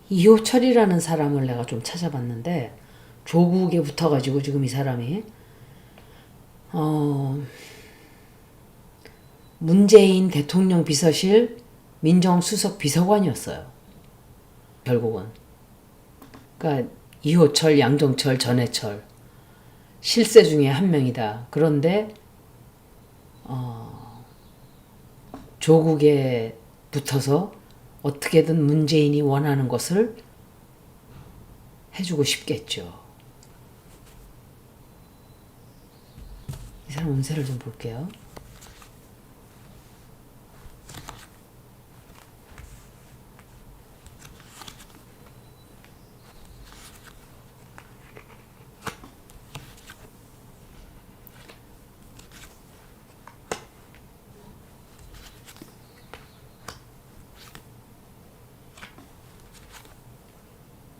이호철이라는 사람을 내가 좀 찾아봤는데 조국에 붙어가지고 지금 이 사람이 문재인 대통령 비서실 민정수석 비서관이었어요. 결국은. 그러니까 이호철, 양정철, 전해철 실세 중에 한 명이다. 그런데 조국에 붙어서 어떻게든 문재인이 원하는 것을 해주고 싶겠죠. 이 사람 운세를 좀 볼게요.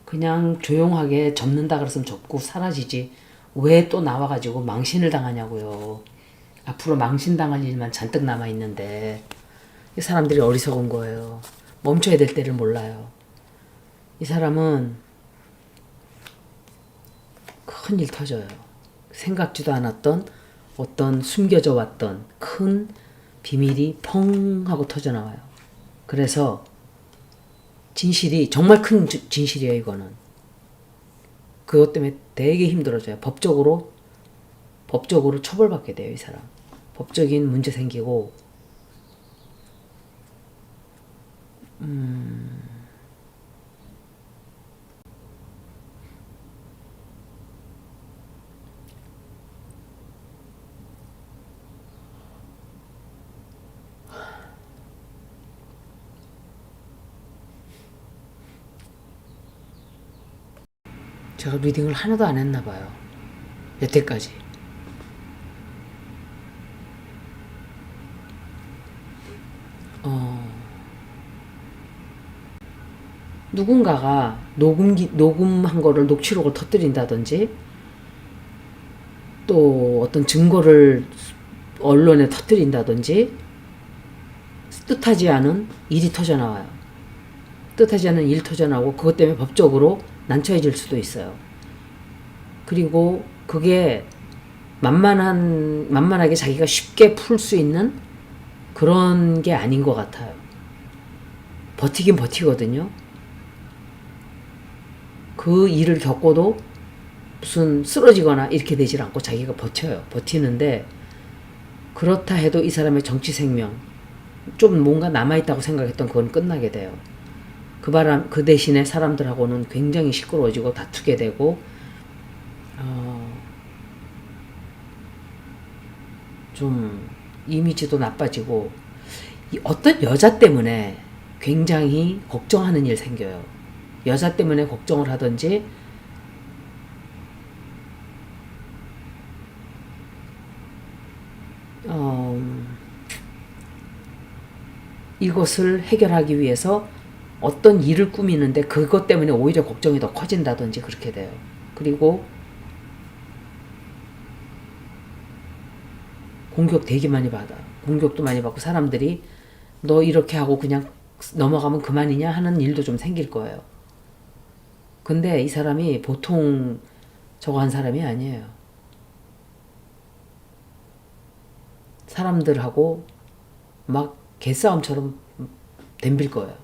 그냥 조용하게 접는다 그랬으면 접고 사라지지 왜 또 나와가지고 망신을 당하냐고요. 앞으로 망신당할 일만 잔뜩 남아있는데 이 사람들이 어리석은 거예요. 멈춰야 될 때를 몰라요. 이 사람은 큰일 터져요. 생각지도 않았던 어떤 숨겨져 왔던 큰 비밀이 펑 하고 터져나와요. 그래서 진실이 정말 큰 진실이에요. 이거는 그것 때문에 되게 힘들어져요. 법적으로 처벌받게 돼요. 이 사람 법적인 문제 생기고 제가 리딩을 하나도 안 했나 봐요. 여태까지. 누군가가 녹음한 거를 녹취록을 터뜨린다든지 또 어떤 증거를 언론에 터뜨린다든지 뜻하지 않은 일이 터져나와요. 뜻하지 않은 일이 터져나오고 그것 때문에 법적으로 난처해질 수도 있어요. 그리고 그게 만만하게 자기가 쉽게 풀 수 있는 그런 게 아닌 것 같아요. 버티긴 버티거든요. 그 일을 겪고도 무슨 쓰러지거나 이렇게 되질 않고 자기가 버텨요. 버티는데 그렇다 해도 이 사람의 정치 생명 좀 뭔가 남아있다고 생각했던 그건 끝나게 돼요. 그 대신에 사람들하고는 굉장히 시끄러워지고 다투게 되고 좀 이미지도 나빠지고 어떤 여자 때문에 굉장히 걱정하는 일 생겨요. 여자 때문에 걱정을 하든지 이것을 해결하기 위해서 어떤 일을 꾸미는데 그것 때문에 오히려 걱정이 더 커진다든지 그렇게 돼요. 그리고 공격 되게 많이 받아. 공격도 많이 받고 사람들이 너 이렇게 하고 그냥 넘어가면 그만이냐 하는 일도 좀 생길 거예요. 근데 이 사람이 보통 저거 한 사람이 아니에요. 사람들하고 막 개싸움처럼 덤빌 거예요.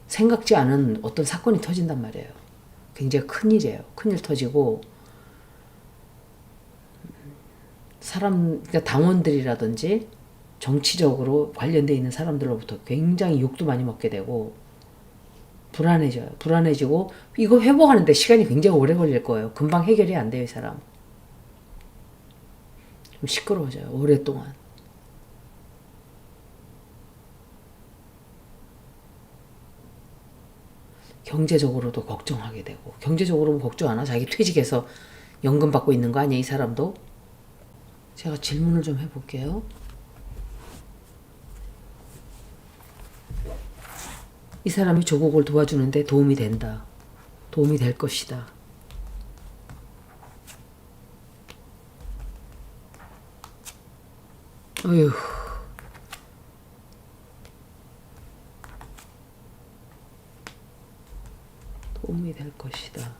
생각지 않은 어떤 사건이 터진단 말이에요. 굉장히 큰일이에요. 큰일 터지고 그러니까 당원들이라든지 정치적으로 관련되어 있는 사람들로부터 굉장히 욕도 많이 먹게 되고 불안해져요. 불안해지고 이거 회복하는데 시간이 굉장히 오래 걸릴 거예요. 금방 해결이 안 돼요. 이 사람. 좀 시끄러워져요. 오랫동안. 경제적으로도 걱정하게 되고 경제적으로 걱정 안 하고 자기 퇴직해서 연금 받고 있는 거 아니야 이 사람도? 제가 질문을 좀 해볼게요. 이 사람이 조국을 도와주는데 도움이 된다. 도움이 될 것이다. 어휴. 꿈이 될 것이다.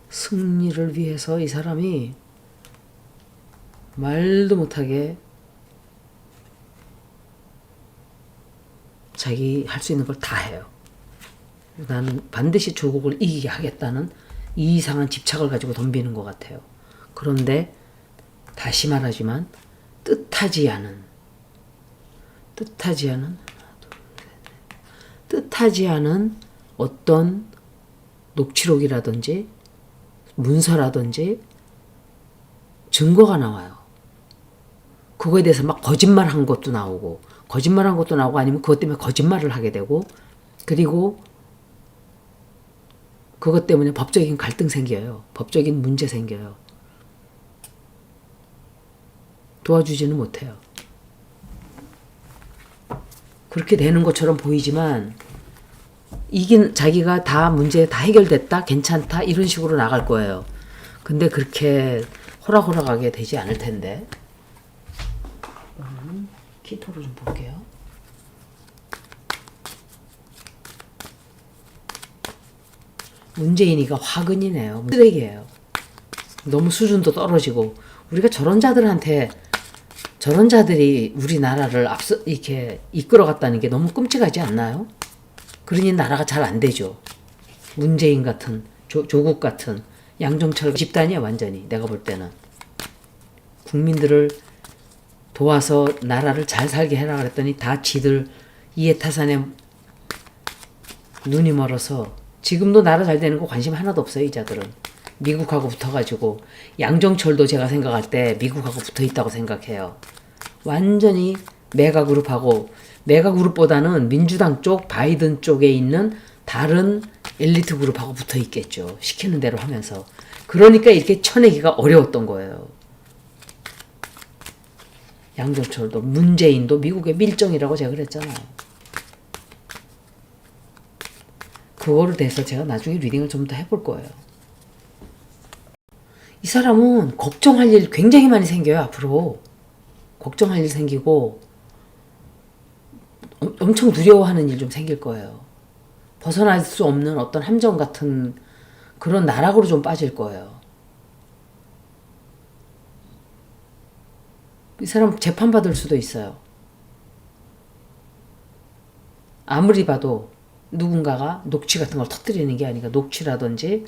승리를 위해서 이 사람이 말도 못하게 자기 할 수 있는 걸 다 해요. 나는 반드시 조국을 이기게 하겠다는 이상한 집착을 가지고 덤비는 것 같아요. 그런데 다시 말하지만 뜻하지 않은 어떤 녹취록이라든지 문서라든지 증거가 나와요. 그거에 대해서 막 거짓말한 것도 나오고 아니면 그것 때문에 거짓말을 하게 되고, 그리고 그것 때문에 법적인 갈등 생겨요. 법적인 문제 생겨요. 도와주지는 못해요. 그렇게 되는 것처럼 보이지만 자기가 다 문제 다 해결됐다, 괜찮다 이런 식으로 나갈 거예요. 근데 그렇게 호락호락하게 되지 않을 텐데. 키토를 좀 볼게요. 문재인이가 화근이네요. 쓰레기예요. 너무 수준도 떨어지고, 우리가 저런 자들이 우리나라를 이렇게 이끌어갔다는 게 너무 끔찍하지 않나요? 그러니 나라가 잘 안 되죠. 문재인 같은, 조국 같은, 양정철 집단이야, 완전히. 내가 볼 때는. 국민들을 도와서 나라를 잘 살게 해라 그랬더니 다 지들 이해타산에 눈이 멀어서 지금도 나라 잘 되는 거 관심 하나도 없어요, 이 자들은. 미국하고 붙어가지고, 양정철도 제가 생각할 때 미국하고 붙어 있다고 생각해요. 완전히 메가그룹보다는 민주당 쪽, 바이든 쪽에 있는 다른 엘리트 그룹하고 붙어 있겠죠. 시키는 대로 하면서. 그러니까 이렇게 쳐내기가 어려웠던 거예요. 양정철도 문재인도 미국의 밀정이라고 제가 그랬잖아요. 그거를 대해서 제가 나중에 리딩을 좀 더 해볼 거예요. 이 사람은 걱정할 일 굉장히 많이 생겨요, 앞으로. 걱정할 일 생기고 엄청 두려워하는 일 좀 생길 거예요. 벗어날 수 없는 어떤 함정 같은 그런 나락으로 좀 빠질 거예요. 이 사람 재판받을 수도 있어요. 아무리 봐도 누군가가 녹취 같은 걸 터뜨리는 게 아니라 녹취라든지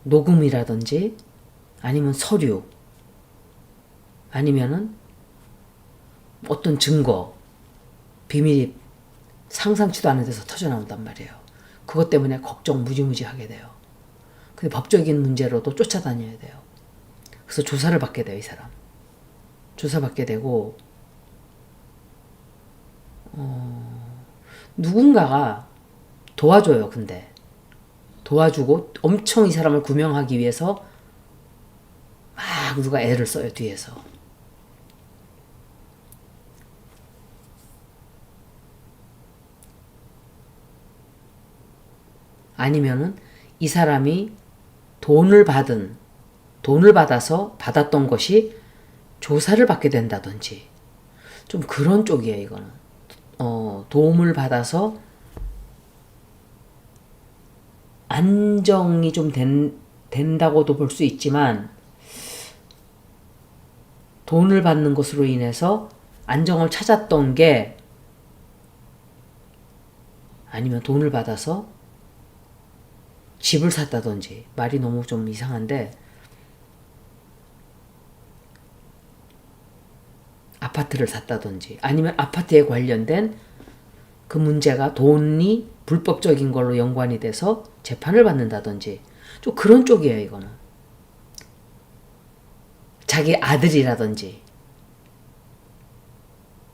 녹음이라든지 아니면 서류 아니면은 어떤 증거, 비밀이 상상치도 않은 데서 터져나온단 말이에요. 그것 때문에 걱정 무지무지 하게 돼요. 근데 법적인 문제로도 쫓아다녀야 돼요. 그래서 조사를 받게 돼요, 이 사람. 조사받게 되고, 누군가가 도와줘요, 근데. 도와주고 엄청 이 사람을 구명하기 위해서 막 누가 애를 써요, 뒤에서. 아니면은 이 사람이 돈을 받아서 받았던 것이 조사를 받게 된다든지 좀 그런 쪽이에요, 이거는. 도움을 받아서 안정이 좀 된다고도 볼 수 있지만 돈을 받는 것으로 인해서 안정을 찾았던 게 아니면 돈을 받아서 집을 샀다든지 말이 너무 좀 이상한데 아파트를 샀다든지 아니면 아파트에 관련된 그 문제가 돈이 불법적인 걸로 연관이 돼서 재판을 받는다든지 좀 그런 쪽이에요, 이거는. 자기 아들이라든지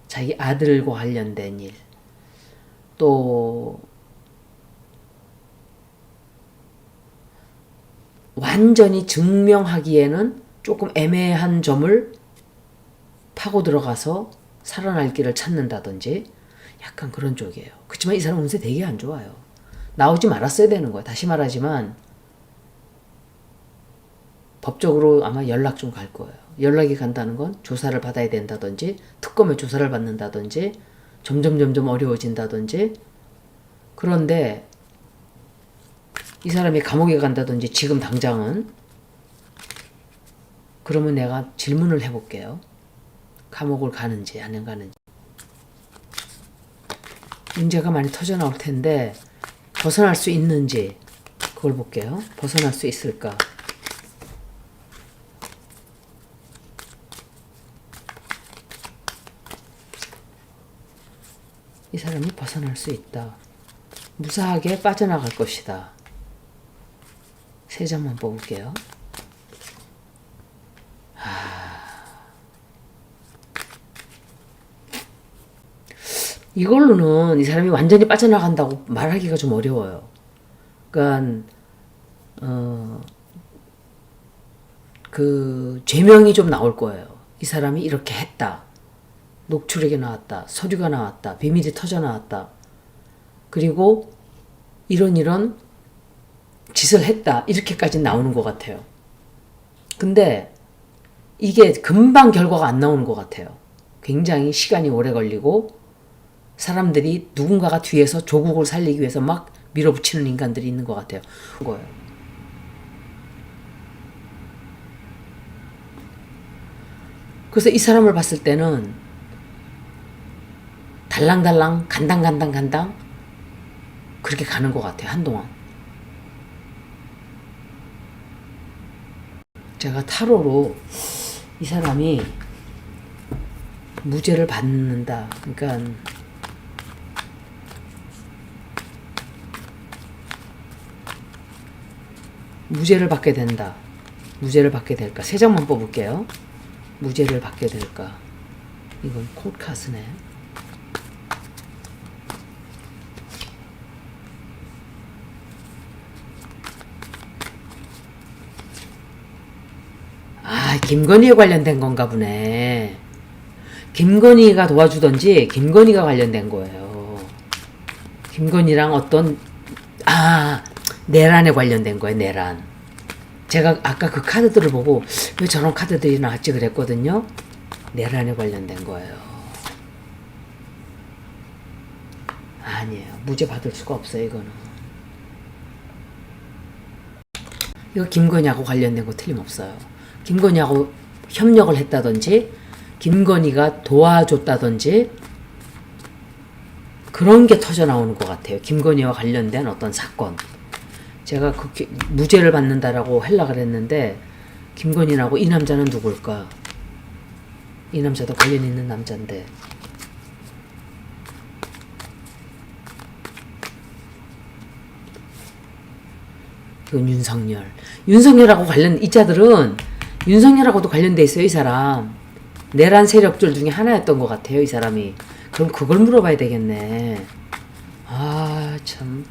자기 아들과 관련된 일, 또 완전히 증명하기에는 조금 애매한 점을 파고 들어가서 살아날 길을 찾는다든지 약간 그런 쪽이에요. 그렇지만 이 사람 운세 되게 안 좋아요. 나오지 말았어야 되는 거예요. 다시 말하지만 법적으로 아마 연락 좀 갈 거예요. 연락이 간다는 건 조사를 받아야 된다든지 특검에 조사를 받는다든지 점점 어려워진다든지. 그런데 이 사람이 감옥에 간다든지 지금 당장은, 그러면 내가 질문을 해볼게요. 감옥을 가는지 안 가는지. 문제가 많이 터져 나올 텐데 벗어날 수 있는지 그걸 볼게요. 벗어날 수 있을까? 이 사람이 벗어날 수 있다. 무사하게 빠져나갈 것이다. 3장만 뽑을게요. 이걸로는 이 사람이 완전히 빠져나간다고 말하기가 좀 어려워요. 그러니까 그 죄명이 좀 나올 거예요. 이 사람이 이렇게 했다. 녹취록이 나왔다. 서류가 나왔다. 비밀이 터져 나왔다. 그리고 이런 짓을 했다. 이렇게까지 나오는 것 같아요. 근데 이게 금방 결과가 안 나오는 것 같아요. 굉장히 시간이 오래 걸리고 사람들이 누군가가 뒤에서 조국을 살리기 위해서 막 밀어붙이는 인간들이 있는 것 같아요. 그거예요. 그래서 이 사람을 봤을 때는 달랑달랑 간당 그렇게 가는 것 같아요. 한동안. 제가 타로로 이 사람이 무죄를 받는다. 그러니까 무죄를 받게 된다. 무죄를 받게 될까? 3장만 뽑을게요. 무죄를 받게 될까? 이건 콜카스네. 아, 김건희에 관련된 건가 보네. 김건희가 도와주던지 김건희가 관련된 거예요. 김건희랑 어떤 내란에 관련된 거예요. 내란. 제가 아까 그 카드들을 보고 왜 저런 카드들이 나왔지 그랬거든요. 내란에 관련된 거예요. 아니에요. 무죄 받을 수가 없어요. 이거는. 이거 김건희하고 관련된 거 틀림없어요. 김건희하고 협력을 했다든지 김건희가 도와줬다든지 그런 게 터져 나오는 것 같아요. 김건희와 관련된 어떤 사건. 제가 그 무죄를 받는다라고 하려고 했는데 김건희하고 이 남자는 누굴까? 이 남자도 관련 있는 남자인데. 이건 윤석열. 윤석열하고 관련 이 자들은 윤석열하고도 관련돼 있어요. 이 사람. 내란 세력들 중에 하나였던 것 같아요. 이 사람이. 그럼 그걸 물어봐야 되겠네. 아 참.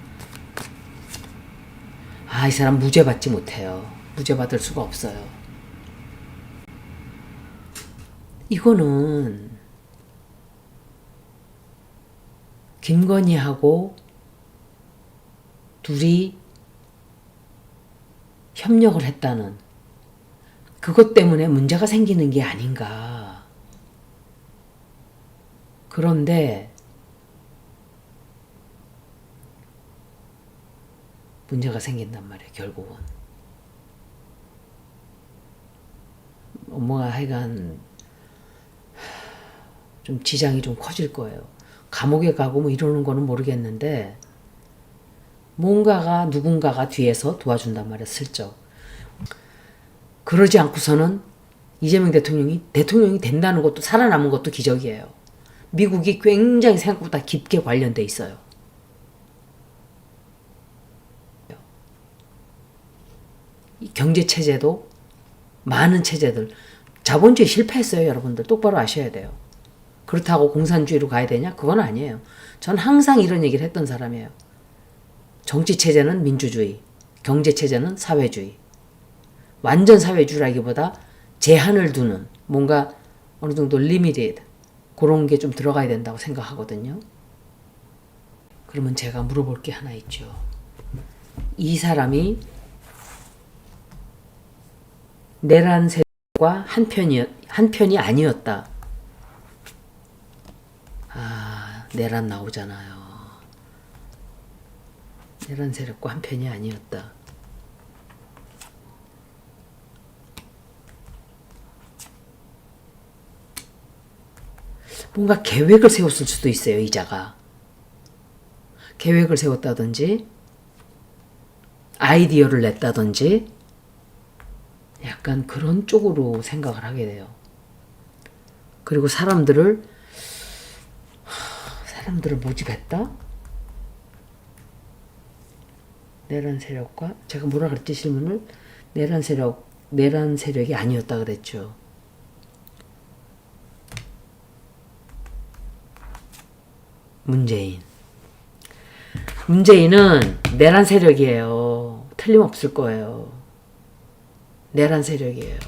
이 사람 무죄 받지 못해요. 무죄 받을 수가 없어요. 이거는 김건희하고 둘이 협력을 했다는 그것 때문에 문제가 생기는 게 아닌가. 그런데 문제가 생긴단 말이에요. 결국은. 엄마가 하여간 좀 지장이 좀 커질 거예요. 감옥에 가고 뭐 이러는 거는 모르겠는데 뭔가가 누군가가 뒤에서 도와준단 말이에요. 슬쩍. 그러지 않고서는 이재명 대통령이 된다는 것도 살아남은 것도 기적이에요. 미국이 굉장히 생각보다 깊게 관련돼 있어요. 이 경제 체제도 많은 체제들 자본주의 실패했어요. 여러분들 똑바로 아셔야 돼요. 그렇다고 공산주의로 가야 되냐? 그건 아니에요. 전 항상 이런 얘기를 했던 사람이에요. 정치 체제는 민주주의, 경제 체제는 사회주의. 완전 사회주의라기보다 제한을 두는 뭔가 어느 정도 리미티드 그런 게 좀 들어가야 된다고 생각하거든요. 그러면 제가 물어볼 게 하나 있죠. 이 사람이 내란 세력과 한편이 아니었다. 내란 나오잖아요. 내란 세력과 한편이 아니었다. 뭔가 계획을 세웠을 수도 있어요, 이자가. 계획을 세웠다든지, 아이디어를 냈다든지, 약간 그런 쪽으로 생각을 하게 돼요. 그리고 사람들을 모집했다? 내란 세력과, 제가 뭐라 그랬지, 질문을? 내란 세력이 아니었다 그랬죠. 문재인은 내란 세력이에요. 틀림없을 거예요. 내란 세력이에요.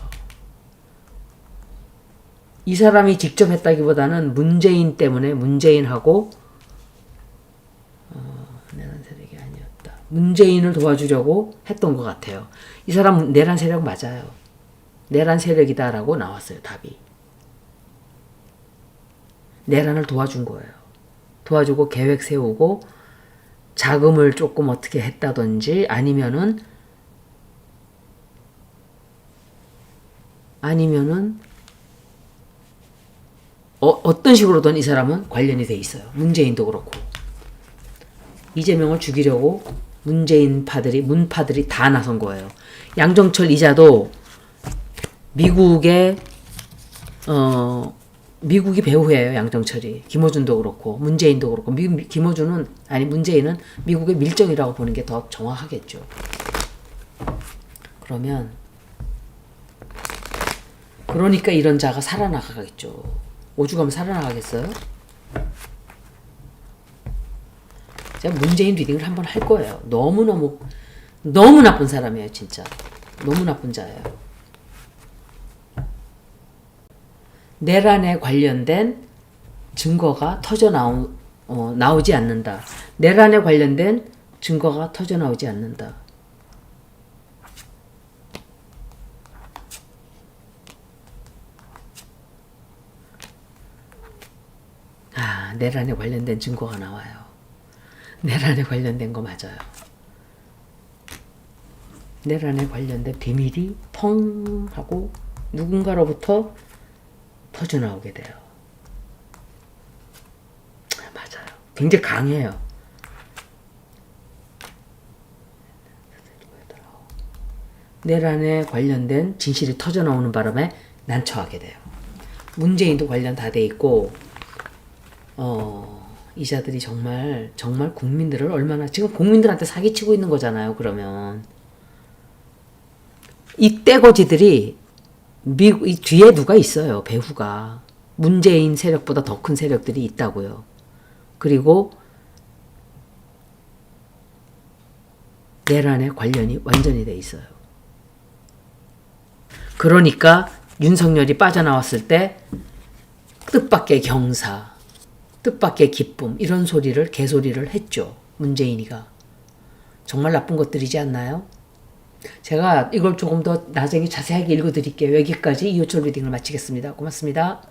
이 사람이 직접 했다기보다는 문재인 때문에 문재인하고 내란 세력이 아니었다. 문재인을 도와주려고 했던 것 같아요. 이 사람 내란 세력 맞아요. 내란 세력이다라고 나왔어요. 답이. 내란을 도와준 거예요. 도와주고 계획 세우고 자금을 조금 어떻게 했다든지 아니면은 어떤 식으로든 이 사람은 관련이 돼 있어요. 문재인도 그렇고. 이재명을 죽이려고 문파들이 다 나선 거예요. 양정철 이자도 미국이 배후예요. 양정철이. 김어준도 그렇고 문재인도 그렇고 문재인은 미국의 밀정이라고 보는 게 더 정확하겠죠. 그러니까 이런 자가 살아나가겠죠. 오죽하면 살아나가겠어요? 제가 문재인 리딩을 한번 할 거예요. 너무 나쁜 사람이에요. 진짜. 너무 나쁜 자예요. 내란에 관련된 증거가 나오지 않는다. 내란에 관련된 증거가 터져 나오지 않는다. 내란에 관련된 증거가 나와요. 내란에 관련된 거 맞아요. 내란에 관련된 비밀이 펑 하고 누군가로부터 터져나오게 돼요. 맞아요. 굉장히 강해요. 내란에 관련된 진실이 터져나오는 바람에 난처하게 돼요. 문재인도 관련 다 돼 있고 이자들이 정말 국민들을 얼마나 지금 국민들한테 사기치고 있는 거잖아요. 그러면 이 떼거지들이 이 뒤에 누가 있어요. 배후가. 문재인 세력보다 더 큰 세력들이 있다고요. 그리고 내란에 관련이 완전히 돼 있어요. 그러니까 윤석열이 빠져나왔을 때 뜻밖의 경사, 뜻밖의 기쁨 이런 개소리를 했죠. 문재인이가. 정말 나쁜 것들이지 않나요? 제가 이걸 조금 더 나중에 자세하게 읽어드릴게요. 여기까지 이호철 리딩을 마치겠습니다. 고맙습니다.